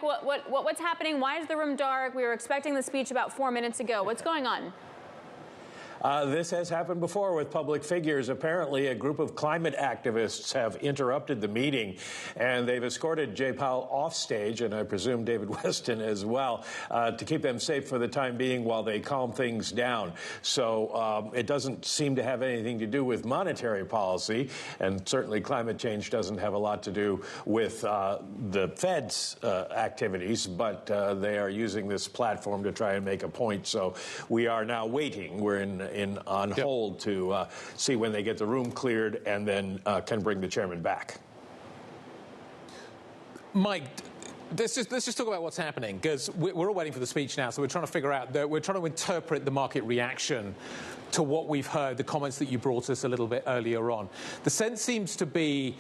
What's happening? Why is the room dark? We were expecting the speech about 4 minutes ago. What's going on? This has happened before with public figures. Apparently, a group of climate activists have interrupted the meeting, and they've escorted Jay Powell off stage, and I presume David Weston as well, to keep them safe for the time being while they calm things down. So it doesn't seem to have anything to do with monetary policy, and certainly climate change doesn't have a lot to do with the Fed's activities, but they are using this platform to try and make a point. So we are now waiting. We're on hold to see when they get the room cleared and then can bring the chairman back. Mike, let's just talk about what's happening, because we're all waiting for the speech now, so we're trying to figure out, we're trying to interpret the market reaction to what we've heard, the comments that you brought us a little bit earlier on. The sense seems to be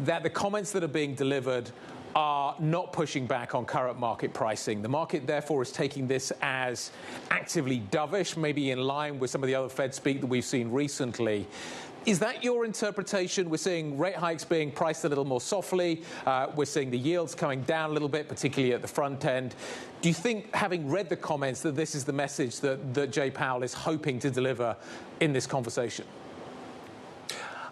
that the comments that are being delivered are not pushing back on current market pricing. The market, therefore, is taking this as actively dovish, maybe in line with some of the other Fed speak that we've seen recently. Is that your interpretation? We're seeing rate hikes being priced a little more softly. We're seeing the yields coming down a little bit, particularly at the front end. Do you think, having read the comments, that this is the message that Jay Powell is hoping to deliver in this conversation?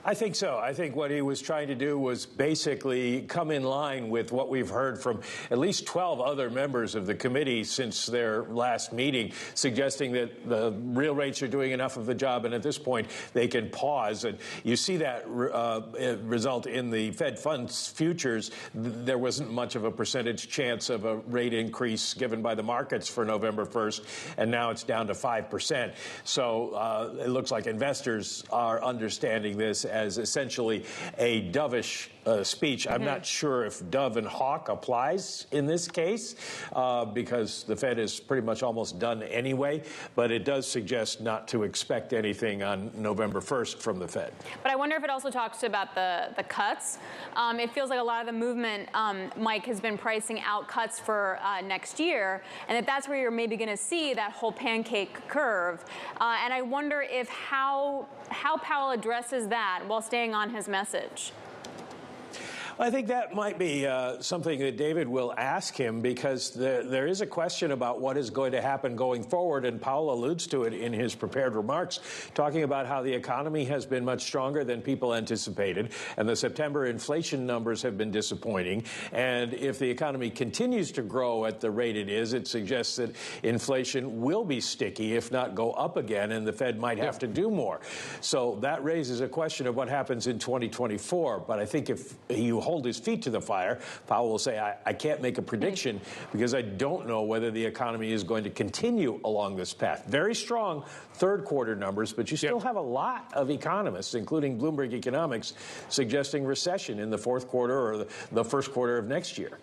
I think so. I think what he was trying to do was basically come in line with what we've heard from at least 12 other members of the committee since their last meeting, suggesting that the real rates are doing enough of the job, and at this point they can pause. And you see that result in the Fed funds futures. There wasn't much of a percentage chance of a rate increase given by the markets for November 1st, and now it's down to 5%. So it looks like investors are understanding this as essentially a dovish speech. I'm not sure if dove and hawk applies in this case because the Fed is pretty much almost done anyway, but it does suggest not to expect anything on November 1st from the Fed. But I wonder if it also talks about the cuts. It feels like a lot of the movement, Mike, has been pricing out cuts for next year, and that's where you're maybe going to see that whole pancake curve. And I wonder if how Powell addresses that while staying on his message. I think that might be something that David will ask him, because there is a question about what is going to happen going forward, and Powell alludes to it in his prepared remarks, talking about how the economy has been much stronger than people anticipated, and the September inflation numbers have been disappointing. And if the economy continues to grow at the rate it is, it suggests that inflation will be sticky, if not go up again, and the Fed might have to do more. So that raises a question of what happens in 2024. But I think if you hold his feet to the fire, Powell will say, I can't make a prediction because I don't know whether the economy is going to continue along this path. Very strong third quarter numbers, but you still have a lot of economists, including Bloomberg Economics, suggesting recession in the fourth quarter or the first quarter of next year.